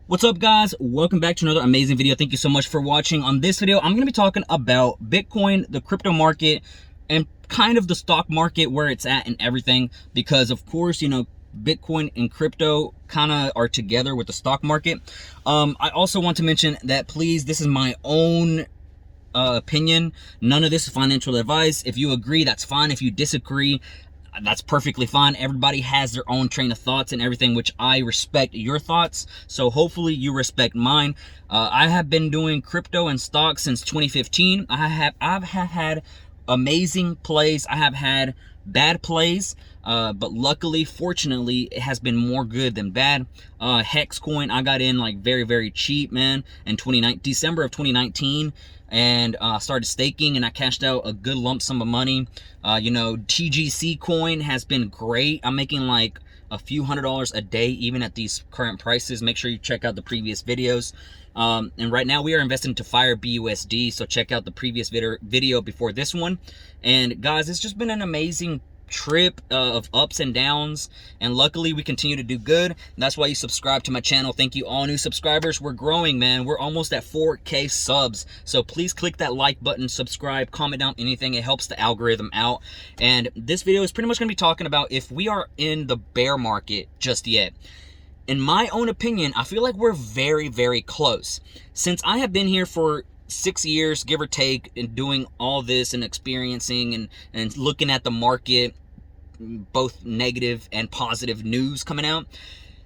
What's up, guys? Welcome back to another amazing video. Thank you so much for watching. On this video, I'm going to be talking about Bitcoin, the crypto market, and kind of the stock market, where it's at and everything, because of course, Bitcoin and crypto kind of are together with the stock market. I also want to mention that, please, this is my own opinion. None of this is financial advice. If you agree, that's fine. If you disagree, that's perfectly fine. Everybody has their own train of thoughts and everything, which I respect your thoughts. So hopefully you respect mine. I have been doing crypto and stocks since 2015. I've had amazing plays. I have had bad plays, but luckily, fortunately, it has been more good than bad. Hex coin, I got in like very cheap, man, in December of 2019. And started staking, and I cashed out a good lump sum of money. TGC coin has been great. I'm making like a few $100s a day, even at these current prices. Make sure you check out the previous videos. And right now we are investing into Fire BUSD, so check out the previous video before this one. And guys, it's just been an amazing trip of ups and downs, and luckily we continue to do good. That's why you subscribe to my channel. Thank you, all new subscribers. We're growing, man. We're almost at 4K subs, so please click that like button, subscribe, comment down anything. It helps the algorithm out. And this video is pretty much going to be talking about if we are in the bear market just yet. In my own opinion, I feel like we're very close. Since I have been here for 6 years, give or take, and doing all this and experiencing and looking at the market, both negative and positive news coming out,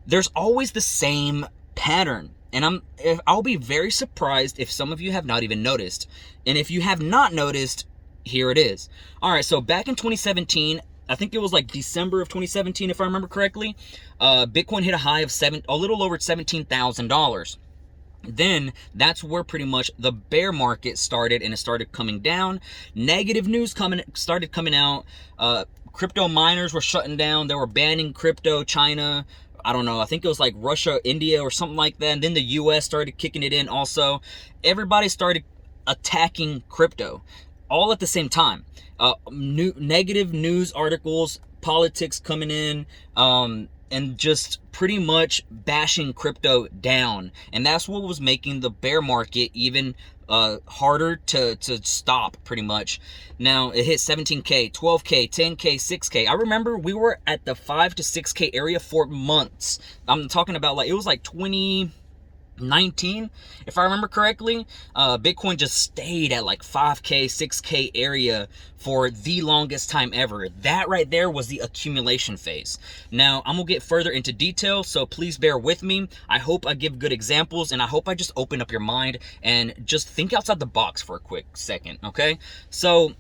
there's always the same pattern. And I'll be very surprised if some of you have not even noticed. And if you have not noticed, here it is. All right, so back in 2017, I think it was like December of 2017, if I remember correctly, Bitcoin hit a high of a little over $17,000. Then that's where pretty much the bear market started, and it started coming down. Negative news started coming out. Crypto miners were shutting down. They were banning crypto. China, I don't know, I think it was like Russia, India, or something like that. And then the US started kicking it in also. Everybody started attacking crypto all at the same time. Negative news articles, politics coming in, and just pretty much bashing crypto down. And that's what was making the bear market even harder to stop, pretty much. Now it hit 17K, 12K, 10K, 6K. I remember we were at the 5 to 6K area for months. I'm talking about, like, it was like 2019, if I remember correctly. Bitcoin just stayed at like 5K, 6K area for the longest time ever. That right there was the accumulation phase. Now I'm gonna get further into detail, so please bear with me. I hope I give good examples, and I hope I just open up your mind and just think outside the box for a quick second, okay? So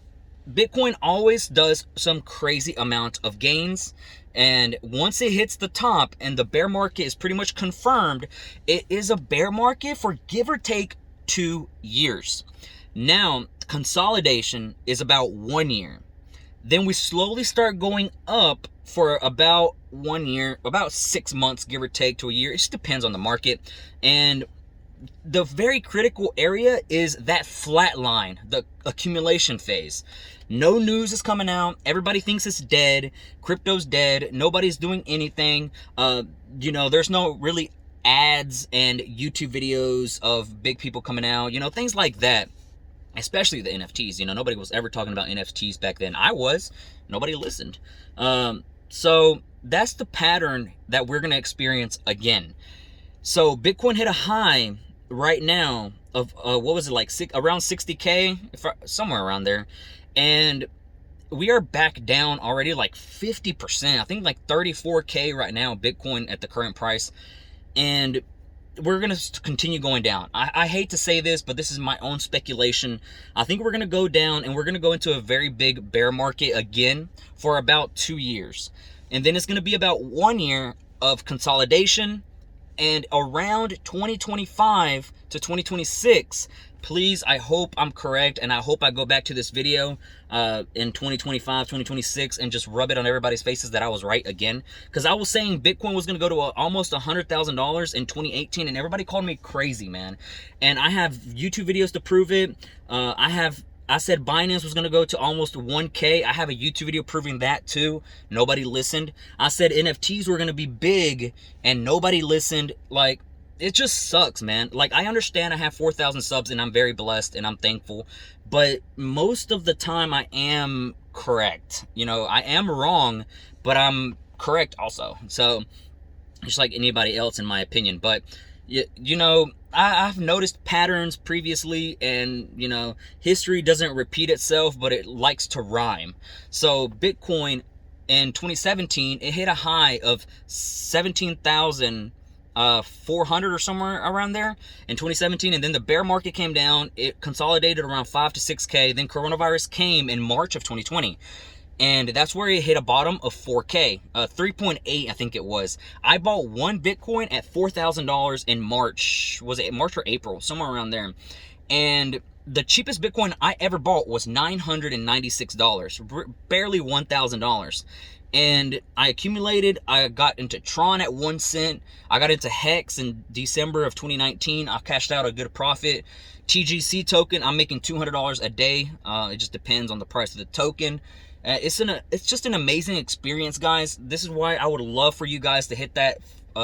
Bitcoin always does some crazy amount of gains, and once it hits the top and the bear market is pretty much confirmed, it is a bear market for give or take 2 years. Now, consolidation is about 1 year. Then we slowly start going up for about 1 year, about 6 months, give or take, to a year. It just depends on the market. And the very critical area is that flat line, the accumulation phase. No news is coming out. Everybody thinks it's dead. Crypto's dead. Nobody's doing anything. There's no really ads and YouTube videos of big people coming out, things like that. Especially the NFTs. Nobody was ever talking about NFTs back then. I was. Nobody listened. So that's the pattern that we're going to experience again. So Bitcoin hit a high right now of what was it, like around 60K, somewhere around there, and we are back down already like 50%. I think like 34K right now Bitcoin at the current price, and we're gonna continue going down. I hate to say this, but this is my own speculation. I think we're gonna go down, and we're gonna go into a very big bear market again for about 2 years, and then it's gonna be about 1 year of consolidation. And around 2025 to 2026, please, I hope I'm correct, and I hope I go back to this video in 2025, 2026, and just rub it on everybody's faces that I was right again. Because I was saying Bitcoin was going to go to almost $100,000 in 2018, and everybody called me crazy, man. And I have YouTube videos to prove it. I said Binance was going to go to almost 1K. I have a YouTube video proving that too. Nobody listened. I said NFTs were going to be big, and nobody listened. Like, it just sucks, man. Like, I understand I have 4,000 subs and I'm very blessed and I'm thankful, but most of the time I am correct. You know, I am wrong, but I'm correct also. So, just like anybody else in my opinion. But, you know, I've noticed patterns previously, and, you know, history doesn't repeat itself, but it likes to rhyme. So Bitcoin in 2017, it hit a high of 17,400 or somewhere around there in 2017, and then the bear market came down. It consolidated around 5 to 6K. Then coronavirus came in March of 2020. And that's where it hit a bottom of 4K, 3.8, I think it was. I bought one Bitcoin at $4,000 in March. Was it March or April? Somewhere around there. And the cheapest Bitcoin I ever bought was $996, barely $1,000. And I accumulated. I got into Tron at 1 cent. I got into Hex in December of 2019. I cashed out a good profit. TGC token, I'm making $200 a day. It just depends on the price of the token. It's just an amazing experience, guys. This is why I would love for you guys to hit that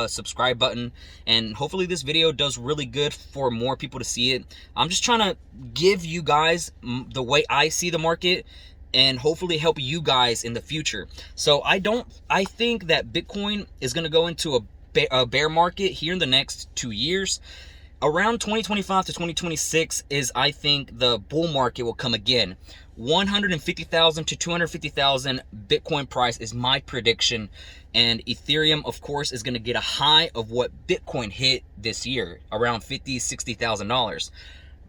subscribe button, and hopefully this video does really good for more people to see it. I'm just trying to give you guys the way I see the market, and hopefully help you guys in the future. So I think that Bitcoin is going to go into a bear market here in the next 2 years. Around 2025 to 2026 is, I think, the bull market will come again. 150,000 to 250,000 Bitcoin price is my prediction. And Ethereum, of course, is going to get a high of what Bitcoin hit this year, around $50,000, $60,000.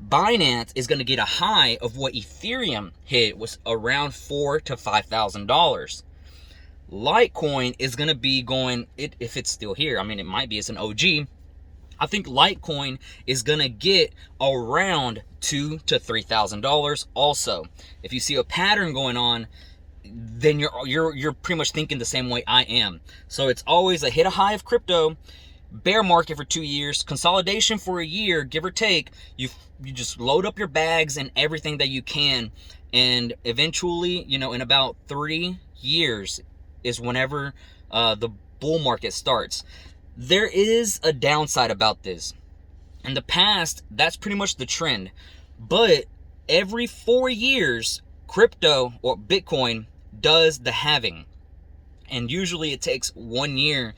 Binance is going to get a high of what Ethereum hit, was around $4,000 to $5,000. Litecoin is going to be going, if it's still here, I mean, it might be, it's an OG. I think Litecoin is gonna get around $2,000 to $3,000 also. If you see a pattern going on, then you're pretty much thinking the same way I am. So it's always a hit a high of crypto, bear market for 2 years, consolidation for a year, give or take. You just load up your bags and everything that you can, and eventually, you know, in about 3 years is whenever the bull market starts. There is a downside about this. In the past, that's pretty much the trend. But every 4 years, crypto or Bitcoin does the halving. And usually it takes 1 year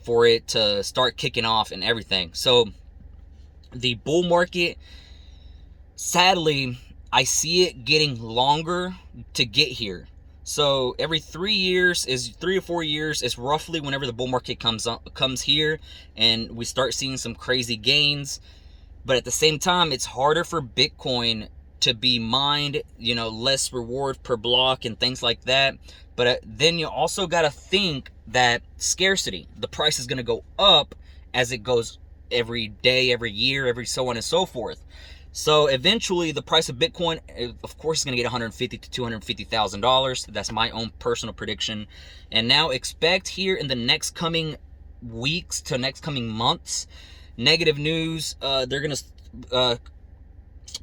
for it to start kicking off and everything. So the bull market, sadly, I see it getting longer to get here. So every 3 years is 3 or 4 years is roughly whenever the bull market comes here, and we start seeing some crazy gains. But at the same time, it's harder for Bitcoin to be mined, you know, less reward per block and things like that. But then you also got to think that scarcity, the price is going to go up as it goes every day, every year, every so on and so forth. So eventually the price of Bitcoin, of course, is going to get $150,000 to $250,000. That's my own personal prediction. And now expect here in the next coming weeks to next coming months, negative news. They're going to,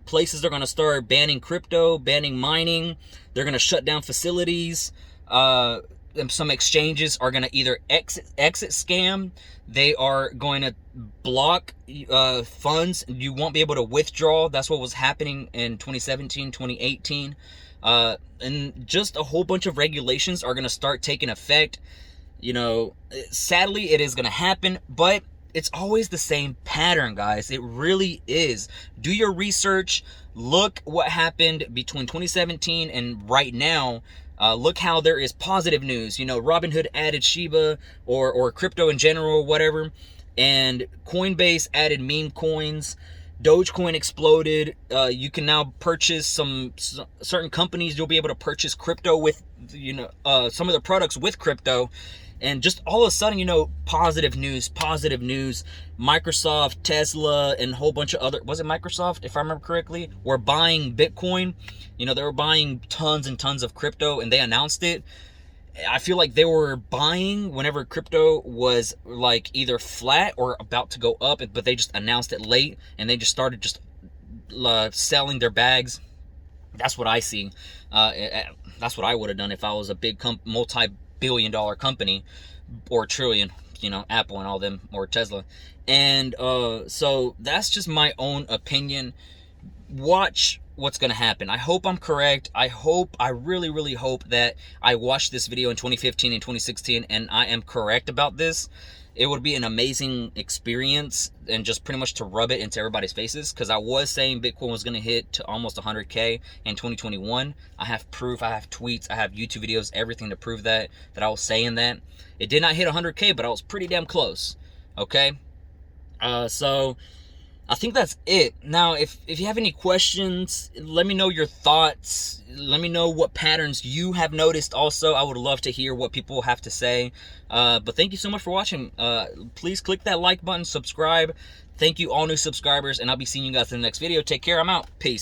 places are going to start banning crypto, banning mining. They're going to shut down facilities. Some exchanges are going to either exit scam. They are going to block funds. You won't be able to withdraw. That's what was happening in 2017, 2018. And just a whole bunch of regulations are going to start taking effect. You know, sadly, it is going to happen, but it's always the same pattern, guys. It really is. Do your research. Look what happened between 2017 and right now. Look how there is positive news. You know, Robinhood added Shiba or crypto in general, whatever. And Coinbase added meme coins. Dogecoin exploded. You can now purchase certain companies. You'll be able to purchase crypto with, you know, some of the products with crypto. And just all of a sudden, you know, positive news. Microsoft, Tesla, and a whole bunch of other, was it Microsoft, if I remember correctly, were buying Bitcoin. You know, they were buying tons and tons of crypto, and they announced it. I feel like they were buying whenever crypto was like either flat or about to go up, but they just announced it late, and they just started just selling their bags. That's what I see. That's what I would have done if I was a big multi-billion-dollar company, or trillion. you know, Apple and all them, or Tesla. And so that's just my own opinion. Watch what's gonna happen. I hope I'm correct. I really hope that I watched this video in 2015 and 2016 and I am correct about this. It would be an amazing experience, and just pretty much to rub it into everybody's faces, because I was saying Bitcoin was going to hit to almost 100K in 2021. I have proof, I have tweets, I have YouTube videos, everything to prove that I was saying that. It did not hit 100K, but I was pretty damn close. Okay, so I think that's it. Now, if you have any questions, let me know your thoughts. Let me know what patterns you have noticed also. I would love to hear what people have to say. But thank you so much for watching. Please click that like button, subscribe. Thank you, all new subscribers, and I'll be seeing you guys in the next video. Take care. I'm out. Peace.